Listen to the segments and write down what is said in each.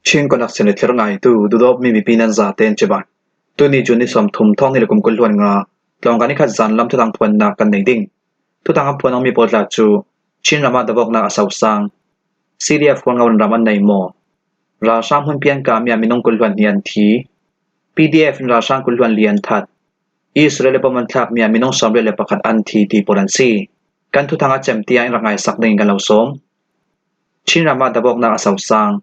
Ching konak senit ngai tu dudop mi pinan za ten cheba tu ni juni som thum thong ni lekum kulwan nga tlong kani khat zan lam thutang phun na kan nei ding thutang am phun mi potla chu chin rama dabok na asau sang CDF khon ngawan raman nei mo ra sam hun pian ka mi aminong kulwan nian thi PDF ra sang kulwan lian that Israel paman thak mi aminong somre le pakhat an thi ti poran si kan thutang a chem tia rangai sak ding kan lo som chin rama dabok na asau sang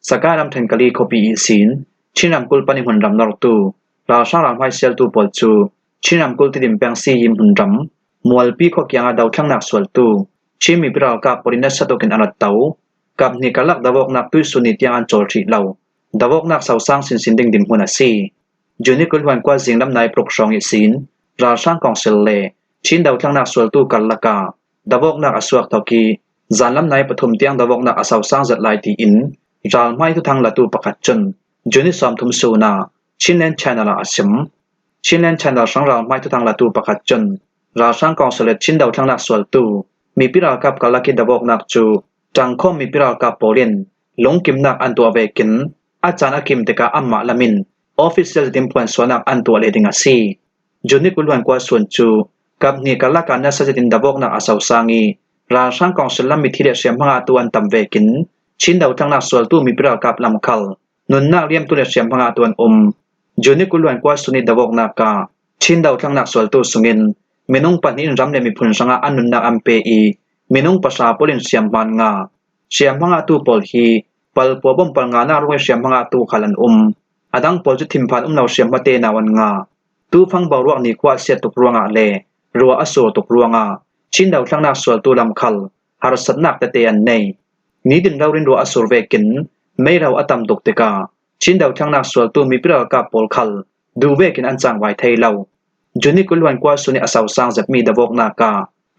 Sakaram Tenkali Kopi Isin, Chinam Kulpani Hundram Nortu, Rasharam Haisel Tu Polchu, Chinam Kultidim Pangsi Yim Hundram, Mualpi Kokyanga Daw Tangnak Swaltu, Chimi Bral Kap Porina Satokin Anatau, Kap Nikalak Davok Nak Tu Sunit Yang Anchol Tri Law, Davok Nak Sausang Sinsinding Dim Hunasi, Junikul Wan Kwa Zingnam Nai Prokshong Isin, Rashan Kongsil Le, Chin Daw Tangnak Swaltu Kalaka, Davok Nak Aswak Toki, Zanlam Nai Patum Tiang Davok Nak Asausang Zat Lai Ti In, Ral mai tu thang la tu pakhat chun juni som thum su na Chinland channel asim Chinland channel sang ral mai tu thang la tu pakhat chun ra sang consulate chin daw thang nak swal tu mi piral kap kalaki dabok nak chu tangkhom mi piral kap polin longkim nak an tu avekin achana kim teka amma lamin official dimpuan sonak an tu leding asi juni kulwan kwa sun chu kap ni kalaka na sajatin dabok nak asaw sangi ra sang consulam mi thire siam hanga tu an tam vekin Chin daw tang nak swal tu mi piral kap lam khal nun nak liam tu le siam hanga tuan juni kulwan kwa suni dawok na ka chin daw tang nak swal tu sungin minung panin ram le mi phun sanga anun nak ampe I minung pasa polin siam man nga siam hanga tu pol hi pal po bom pal nga na ruwe siam hanga tu khalan adang pol chu thimphan naw siam mate nawan nga tu phang bawruak ni kwa se tuk ruanga le ruwa aso tuk ruanga chin daw tang nak swal tu lam khal har sat nak te an nei ni din rawrin ro asur vekin mei raw atam dokteka chin daw thang nak swal tu mi piral ka pol khal du vekin an chang wai thei law juni kulwan kwa suni asaw sang zat mi dawok na ka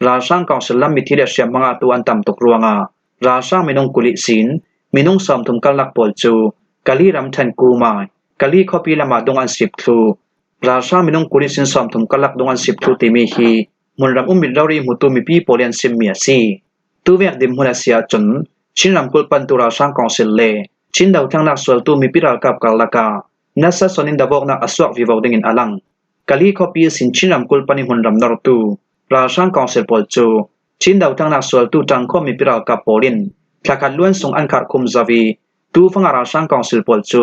ra sang council lam mi thile siam manga tu an tam tok ruanga ra sang minong kuli sin minong som thum kalak pol chu kali ram than ku mai kali khopi lama dongan sip thu ra sang minong kuli sin som thum kalak dongan sip thu ti mi hi munram umil lawri mutu mi pi polian sim mi asi tu vek dim hunasia chun Chinram Kulpan tu ra sang council le chin daw thang nak swal tu mi piral kap kalaka nasa sonin dabok na aswak vivaw dingin alang kali kopi sin Chinram Kulpani Hundram Nortu ra sang council pol chu chin daw thang nak swal tu tangkho mi piral kap polin thlakat luan sung an khar khum zawi tu fanga ra sang council pol chu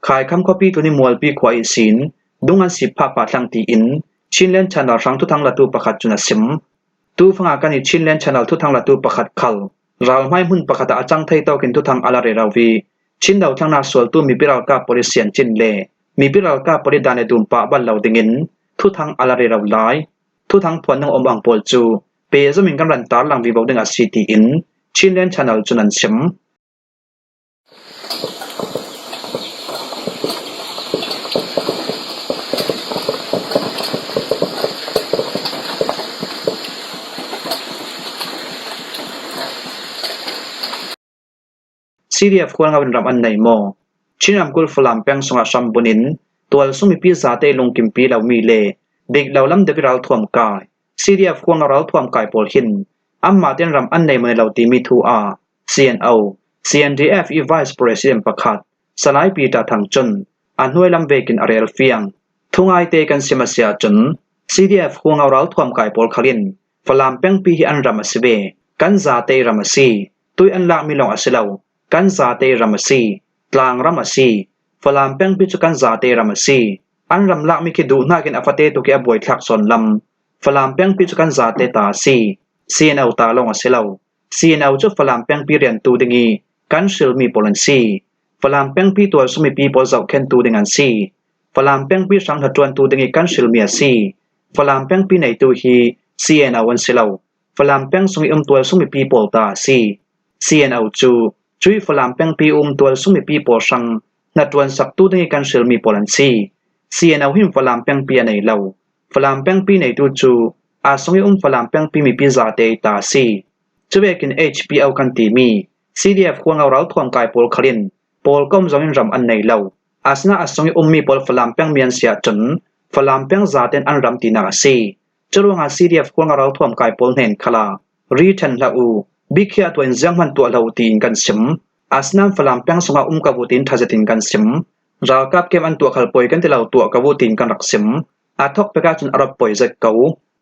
khai kham kopi tu ni mualpi khwai sin dungan sip pha pa thlang ti in Chinland channel sang tu thang la tu pakhat chuna sim tu fanga kani Chinland channel tu thang la tu pakhat khal ral mai mun pakhata achang thei to kin tu thang alare rawi chin daw thang na swal tu mi piral ka polisian chin le mi piral ka pori dane dum pa bal law dingin thu thang alare raw lai thu thang phon nang omang pol chu pe zomin kan ran tar lang vi bawding a city in Chinland channel chunan sim CDF khwal ngawin ram an nei mo Chinam Kul Fulam Peng sunga sambunin tual sumi pi zate longkim pi law mi le dik law lam de viral thuam kai CDF khwal ngaral thuam kai pol hin amma ten ram an nei mo law ti mi thu a CNO CNDF vice president pakhat salai pi ta thang chun anhoi lam vekin arel fiang thungai te kan simasya chun CDF khwal ngaral thuam kai pol khalin Fulam Peng pi hi an ram asibe kan zate ramasi tui an lak mi long asilaw kan zate ramasi tlang ramasi Fulam Peng pi chu kan zate ramasi an ram lak mi ki du na kin afate to ki aboy thak son lam Fulam Peng pi chu kan zate ta si CNO ta long asilaw CNO chu Fulam Peng pi rian tu dingi kan sil mi polan si Fulam Peng pi tual sumi pi pol zau khen tu dingan si Fulam Peng pi sang hatuan tu dingi kan sil mi asi Fulam Peng pi nei tu hi CNO wan silaw Fulam Peng sumi tual sumi pi pol ta si CNO chu chui Fulam Peng pi tual sumi pi pol sang na tuan sak tu dingi kan sil mi polan si CNO him Fulam Peng pi nei law Fulam Peng pi nei tu chu a songi Fulam Peng pi mi pi za te ta si chubekin HPO kan ti mi CDF khwang ral thuam kai pol khalin pol kom zongin ram an nei law asna asongi mi pol Fulam Peng mian sia chun Fulam Peng za ten an ram ti na si churunga CDF khwang ral thuam kai pol nen khala ri than la u bikhya to in zamhan to lau tin kan sim อาสนามฝรั่งเปียงสงากะวูตินทาจตินกันซิมราวกับเกมอันตัวขัลปอยกันที่เราตัวกะวูตินกันรักซิมอาทอกไปกาจุนอารับปอยเจกา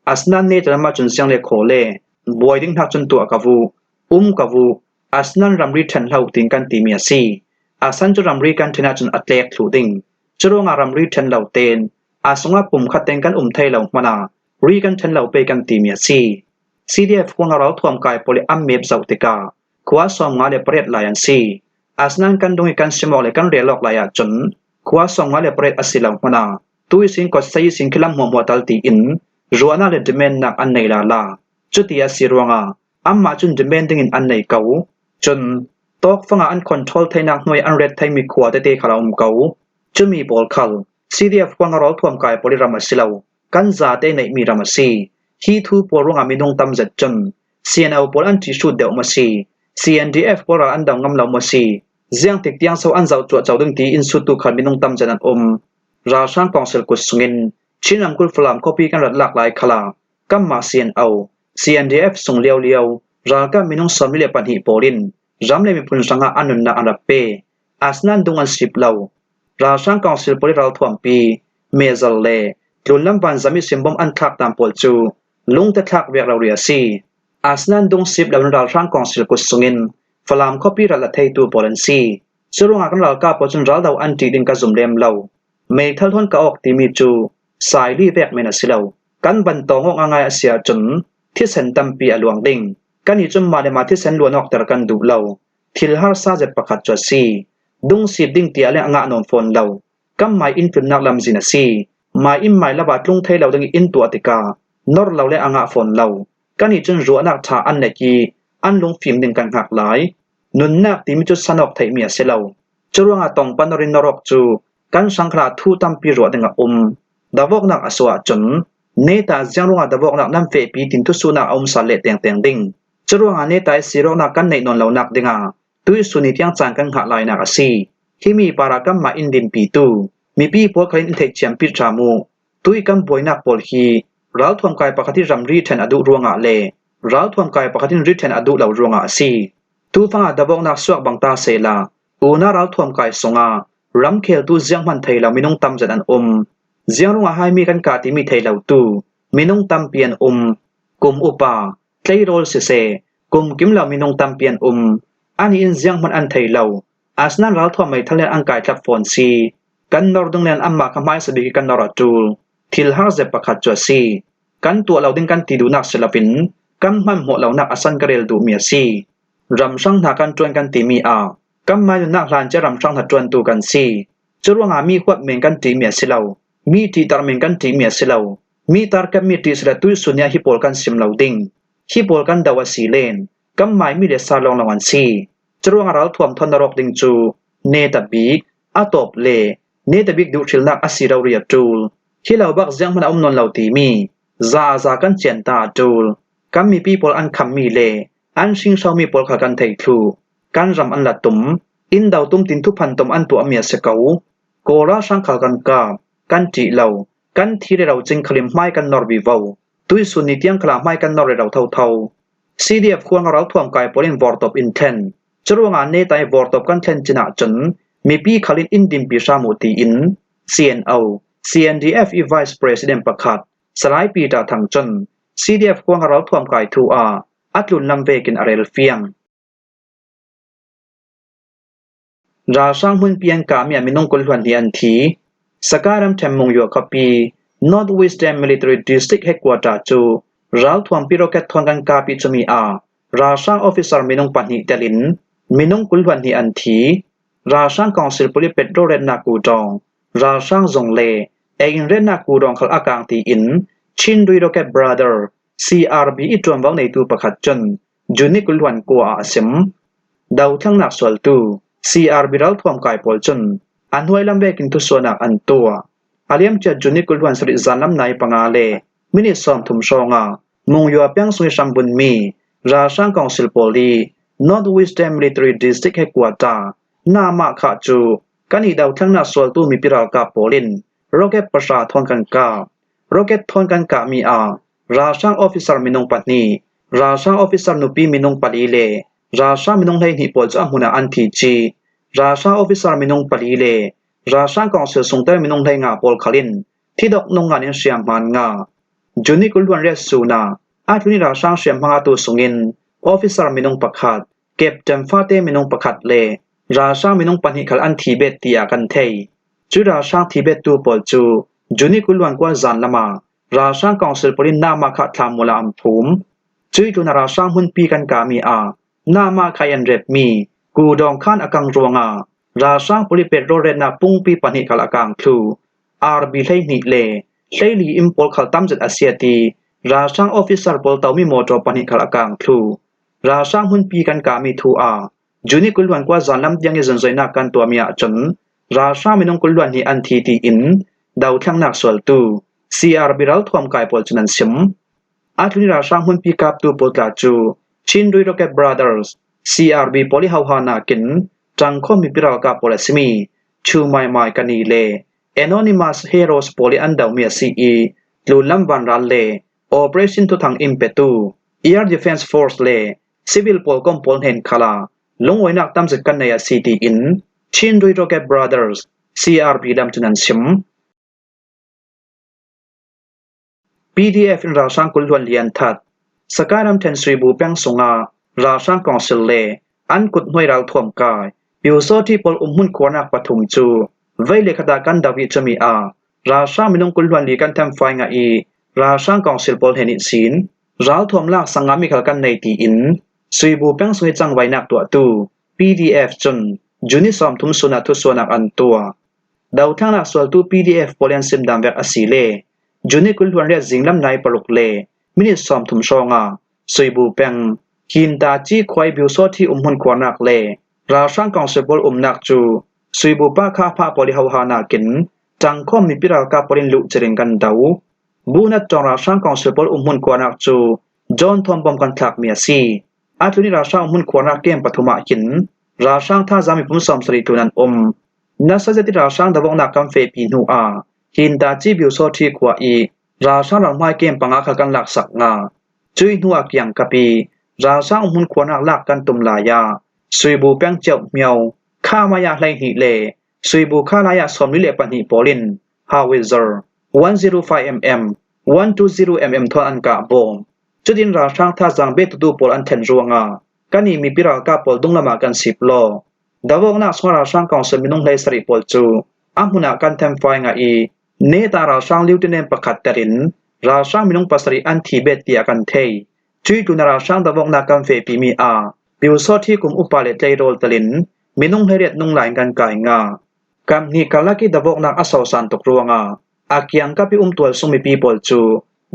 อาสนามเนตระมาจุนเสียงเลโคเลบอยดิ้งทักจุนตัวกะวูกะวูอาสนามรัมรีทันเฮาตินกันตีเมียซีอาสันจุรัมรีกันทนาจุนอัตเลกทูดิงจรวงอารัมรีทันเหล่าเตนอาสงาปุ่มขัดเต็งกันไทยเหล่ามานารีกันทันเหล่าไปกันตีเมียซีCDF ควงเราท่วมกายโพลิอัมเมบเซาติกาขวาสองงาเลเปรตลายันซีอาสนันกันดงกันสมอเลกันเรียลอกลายจนขวาสองงาเลเปรตอสิลามนาตุยสิงกอดไซสิงคิลัมมัวตัลตีอินรัวนาเลดเมนนักอันในลาลาจุติยาสิรวงาอัมมาจุนดเมนดิงอินอันในเกาจนตอกฟังอันคอนโทรลไทนักหน่วยอันเรดไทมีขวาเตขลามเกาจะมีบอลคัล CDF ควงเราท่วมกายโพลิรามาสิลากันซาเตในมีรามาซีฮีทูปวรงามินงตัมจัดจน CNL ปอลันติชุดเดอมาซี CNDF ปอราอันดังงำลามาซีเจียงติกเตียงเซาอันเจ้าจัวเจ้าดึงตีอินสุตุขันมินงตัมจัดนันราชานกองเซลกุสงินชินำกุลฟลามคอปีกันรัดหลากหลายคลากัมมา CNL CNDF ส่งเลียวรากัมมินงสมิเลปันหิปอลินรำเลมิพุนสังหาอันนุนนาอันดับเปอาสนันดุงอันสิบเหล่าราชานกองเซลปอลิราท่วมปีเมซัลเลลุนลำบันจามิสิมบอมอันทักตามปอลจูลุงตะทักเวียเราเรียซีอาสนันดงสิบแล้วราช่างกองศิลกุศงินฟลามคอปีรัลไทตัวโปแลนซีสุรงากันเราก้าปจนเราดาวอันตีดินกะซุมเลมเราเมทัลทนกะออกติมิจูสายลีเวกเมนัสิเรากันบันตองงายอาเซียจนที่เซนตัมปีอลวงดิงกันอีจุมมาเลมาที่เซนลวนออกตระกันดูเราทิลฮาร์ซาเจปะขัดจวซีดงสิดิงเตียเลงะนอนฟอนเรากัมไมอินฟิมนักลำซินาซีมาอิมไมละบาดลุงไทยเราดังอินตัวติกานอร์เราและอ่างฝนเรากันอีจนรัวนักทาอันเนกีอันลงฟิล์มดึงกันหักหลายนุนนักที่มีจุดสนอกไทยเมียเสลาจรวงอาตองปันรินนรกจูกันสังขารทูตัมปีรัวดึงดาวกนักอสวะจนเนตาเจียงรวงอาดาวกนักน้ำเฟปีตินทุสุนักสาเลเตียงดิ่งจรวงอาเนตาสิโรนักกันในนนเหล่านักดึงตุยสุนิที่ยังจางกันหักหลายนักสีที่มีปารากัมมาอินดินปีตูมีปีพวกคลินเทคเชียมปิจามูตุยกัมบวยนักปอลฮีเราท่วมกายปกติรำรีเทนอดุรวงอาเลเราท่วมกายปกติรีเทนอดุเหล่ารวงอาซีตูฟังอาดบกนักสวกบังตาเซลาอูน่าเราท่วมกายสงารำเคลตูเจียงมันไทยเรามินงตัมจันอันเจียงรวงอาให้มีกันกาติมีไทยเราตูมินงตัมเปียนกุมอุปาไทยโรลเซกุมกิมเรามินงตัมเปียนอันนี้เจียงมันอันไทยเราอาสนั้นเราท่วมไม่ทะเลอังกายทับฟอนซีกันนอร์ดงเลียนอัมมาขมายสบิกันนอร์จูลทิลฮาร์เซปะขัดจวซีกันตัวเราดึงกันตีดูนักศิลปินกัมมันหัวเรานักอสันกเรลดูเมียซีรำช่างหากันจวนกันตีมีกัมมาอยู่นักลานจะรำช่างหัดจวนตูกันซีจรวงอามีขวดเมงกันตีเมียสิเรามีตีตารเมงกันตีเมียสิเรามีตารกับมีตีสระตุยสุญญาฮิปโปลกันซิมเราดิงฮิปโปลกันดาวสีเลนกัมมามีเดซาลองละวันซีจรวงอาเราท่วมทนรกดิงจูเนตบิกอาตบเลเนตบิกดูชิลนักอสิเราเรียจูลที่เราบักเจียงมันนนเราตีมีซากันเจนตาจูลกัมมีปีปอลอันคัมมีเลอันชิงชาวมีปอลขากันไทยทูกันรำอันละตุมอินดาวตุมตินทุพันตุมอันตัวเมียเสกาโกราช่างขากันกากันจีเรากันที่เราจึงคลิมไม่กันนอร์บีวาวตุยสุนิเตียงคลาไม่กันนอร์เราเท่าCDF ควงเราท่วมกายปอลินวอร์ตอบอินเทนจรวงอันเนตายวอร์ตอบกันเทนจินาจนมีปีคลินอินดิมปีชามูตีอิน CNL CNDF Vice President ประคัดสลายปีดาทางจน CDF ควงเราท่วมกายทูอัดลุนลำเวกินอาเรลเฟียงราช่างหุ่นเปียงกามีมินงกุลวันที่อันทีสการัมเทมมงยัวคปี Northwestern Military District Headquarter จูเราท่วมปีโรเกตทอนกันกาปีจมีราช่างออฟฟิเซอร์มินงปันหิเตลินมินงกุลวันที่อันทีราช่างกองศิลปุริเป็ดโรเรนนากูดองราช่างจงเลเองเรนนากูดองขลอากางตีอินชินดุยโรเกตบราเดอร์ CRB อีจวมวังในตูประคัดจนจุนิกุลวันกัวอาซิมดาวทั้งนักสวลตู CRB เราท่วมกายปอลจนอันห้วยลำเวกินทุสวนักอันตัวอาเลียมจะจุนิกุลวันสริจานลำในปังอาเลมินิสอมทุมชองมงยัวเปียงสุยชัมบุญมีราช่างกองศิลปลี Northwestern Military District Headquarter นามาขาจูกันอีดาวทั้งนักสวลตูมีปิรากาปอลินโรเกตประชาทอนกันกาโรเกตทอนกันกามีราช่างออฟฟิเซอร์มินงปัตนีราช่างออฟฟิเซอร์นุปีมินงปัลีเล ราชามินงไลนี่ปอลจะมุนาอันทีจีราชาออฟฟิศาร์มินงปลีเลราชากองเซลสงเตอร์มินงไลงาปอลคาลินที่ดอกนงงานเสียงมันงาจุนิกุลวันเรสูนาอาทุนิราชาเสียงพังอาตุสงินออฟฟิศาร์มินงประคัดเก็บจำฟาเตมินงประคัดเลราชามินงปันหิคัลอันทิเบตติยากันเทยจุราชาทิเบตตูปอลจูจุนิกุลวันกว่าจันละมาราชากองเซลปรินนามาคัดทามมูลอัมภูมิจุยตุนราชาหุนปีกันกามีอานามาคายันเรบมีกูดองคานอกังรวงาราชาปุริเปโรเรนาปุงปีปันหิคัลอกังคลูอาร์บีไลนิเลไลลีอิมปอลคัลตัมจัดอาเซียตีราชาออฟฟิศาร์ปอลเตามีโมโตปันหิคัลอกังคลูราชาหุนปีกันกามีทูอาจุนิกุลวันกว่าจันลำยังยินใจนักกันตัวมีอาจนราชามินงกุลวันนี่อันทีตีอินดาวทั้งนักสวลตูCRB รัลทวมกายปอลจุนันซิมอาทุนิราชาหุนปีกับตูปอลกาจูชินดุยโรเก็ตบราเดอร์ส CRB ปอลิฮาวฮานากินจังคอมิปิรัลกาปอลสมีชูไมไมกันนีเลAnonymous Heroes ปอลิอันดาวเมียCE ลูลัมวันรัลเล Operation ทุทังอิมเปตู Air Defense Force เล Civil ปอลกอมปอลเห็นคาลาลงไว้นักตั้มจัดกันในซีทีอินชินดุยโรเก็ตบราเดอร์ส CRB ดำจุนันซิมPDF ราชากุลวันเลียนทัดสกายรำเทนสรีบูเปียงสงาราชากองเซลเลอันกุดหน่วยเราท่วมกายบิวโซที่ปอลหุ่นควนักปฐุมจูไว้เลขดากันดาวิจมีอาราชามินงกุลวันลีกันทำไฟงาอีราชากองเซลปอลเฮนิสินเราท่วมลากสังงามิขลกันในตีอินสรีบูเปียงสวยจังไว้นักตัวตู PDF จนจุนิสอมทุมสุนัทุสวนักอันตัวดาวทั้งนักสวลตู PDF ปอลยันซิมดามแบกอสีเลจุนิกุลวันเรียจิงลำนายปลุกเลมินิสอมทุมชองาสวยบูเปงคินตาจีควายบิวโซที่หุ่นควนักเลราชากองเซบอลนักจูสวยบูปาคาพาปอลิฮาวฮานากินจังคอมมีปิรัลกาปอลินลุจริงกันดาวบูนัดจองราชากองเซบอลหุ่นควนักจูจอห์นทอมบอมกันทักเมียซีอาทุนิราชาหุ่นควนักเกมปฐุมะกินราชาท่าจามิปุ่มสอมสริตุนันนัสเซติราชาดาวนักกัมเฟปีนูอาคินตาจีบิวโซที่ขวาอีราชาหลังไม้เกมปังอาคกันหลักสักงาจุยนัวเกียงกะปีราชาหุ่นควนักลักกันตุมลายาสวยบูเปียงเจ้าเมียวข้ามายาไลหิเลสวยบูข้าลายาสอมลิเลปันหิปอลินฮาวิเซอร์ 105mm 120mm ทอนอันกะบอมจุดินราชาท่าจังเบตุดูปอลอันเทนรวงากันนี่มีปิรัลกาปอลดุงละมากัน10โลดาวนักสวราชากองเซมินงไลสริปอลจูอามุนากันเทมไฟงาอีเนตาราชาลิวติเนมประคัดเตรินราชามินงปัสริอันทิเบตเตียกันเทยจุยตุนราชาดาวนักกันเฟปีมีอาบิวโซที่กุมอุปาเลตไลโรลตลินมินงเฮเรตนุงหลายกันกายงากัมนีกาลากิดาวนักอสาวสันตกรวงาอาเกียงกับปิอุมตัวสมิปีปอลจู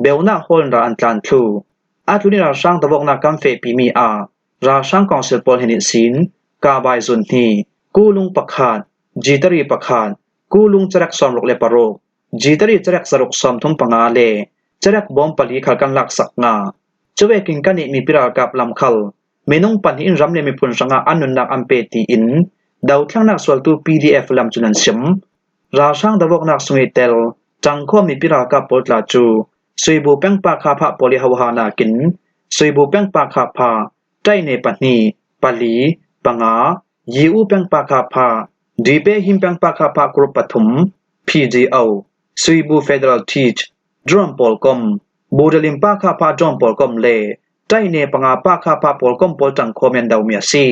เบลนาโฮลราอันตันทูอาทุนิราชาดาวนักกันเฟปีมีอาราชากองเซปอลเฮนิสินกาบายซุนนีกูลุงปักขาดจีตรีปักขาดกูลุงจรักสอมลกเลปโรจีตรีจรักสรุกสอมทุมปังอาเลจรักบอมปลีขลกันหลักสักงาจเวกินกันนี่มีปิรากับลำคัลเมนงปันหินรำเลมีพุนสังอาอันนุนนักอัมเปตีอินดาวทั้งนักสวลตู PDF ลำจุนันซิมราช่างดาวนักสงเตลจังข้อมีปิรากับปอลลาจูสวยบูเปงปาคาพาปอลิฮาวฮานากินสวยบูเปงปาคาพาใจเนปันนีปลีปังอายีอูเปงปาคาพาดีเปหิมเปงปาคาพากรุปปฐุม PGO สวยบูเฟเดอรัลทีชดรอมปอลกอมบูดลิมปาคาพาดรอมปอลกอมเลใจเนปังอาปาคาพาปอลกอมปอลจังคอมเมนดาวเมียซี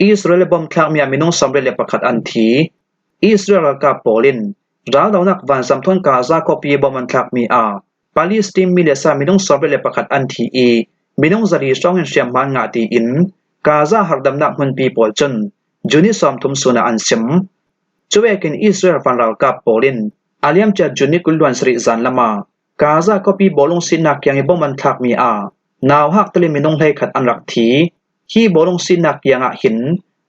อิสราเอลบอมคลากมีมินงสำเร็จเลปขัดอันทีอิสราเอลกับปอลินราดาวนักวันสัมทนกาซาคอปีบอมันคลากมีอาปาเลสไตน์มิเลซามินงสำเร็จเลปขัดอันทีอีมินงจารีช่องเห็นเสียงมันงาตีอินกาซาหักดำนักมันปีปอลจนจุนิสอมทุมสุนาอันซิมจเวกินอิสราเอลฟันราวกับปอลินอาเลียมจัดจุนิกุลวันสริจันละมากาซาคอปีบอลงสินักยังบอมันคลากมีอานาวหักตะลิมินงให้ขัดอันรักทีฮีบอลงสินักยังหิน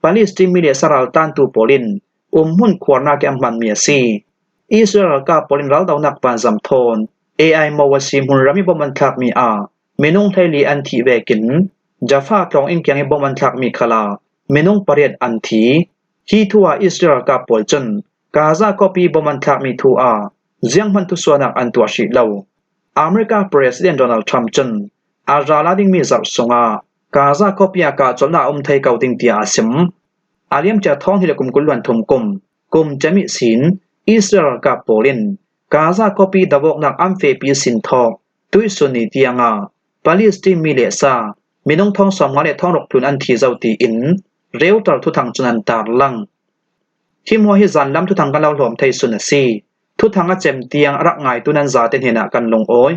ปาเลสไตน์มิเลซารัลตันตูปอลินหุ่นควนาแกมมันเมียซีอิสราเอลกับปอลินรัลดาวนักวันซัมโทน AI มาวซิมุนรามิบอมันคลากมีเมนงไทลีอันทีเวกินจาฟากรองอิงเกียงบอมันคลากมีคลาเมนงปาเรียดอันทีฮีทัวอิสราเอลกับปอลจนกาซาคอปีบอมันคลากมีทัวเจียงมันทุสวนักอันตัวชิเลวอเมริกาประธานาธิบดีโดนัลด์ทรัมป์จน อาราลาดิงมีซักสงากาซาคอปิยากาจลาไทยเกาติงติอาซิมอาเลียมจะท้องที่ละกุมกุลวันทุมกุมจะมิสินอิสราเอลกับโปแลนด์กาซาคอปีดาวกนักอัมเฟปีสินทอกตุยสุนีเตียงปาเลสไตน์มีเลซามีน้องท้องสมงานและท้องรกทุนอันที่เจ้าตีอินเร็วตลทุทังจุนันตาลังที่มัวฮิซันลำทุทังกันเล่าหลอมไทยสุนซีทุทังอาเจมเตียงรักง่ายตุนันซาเตนเฮนะกันลงโอย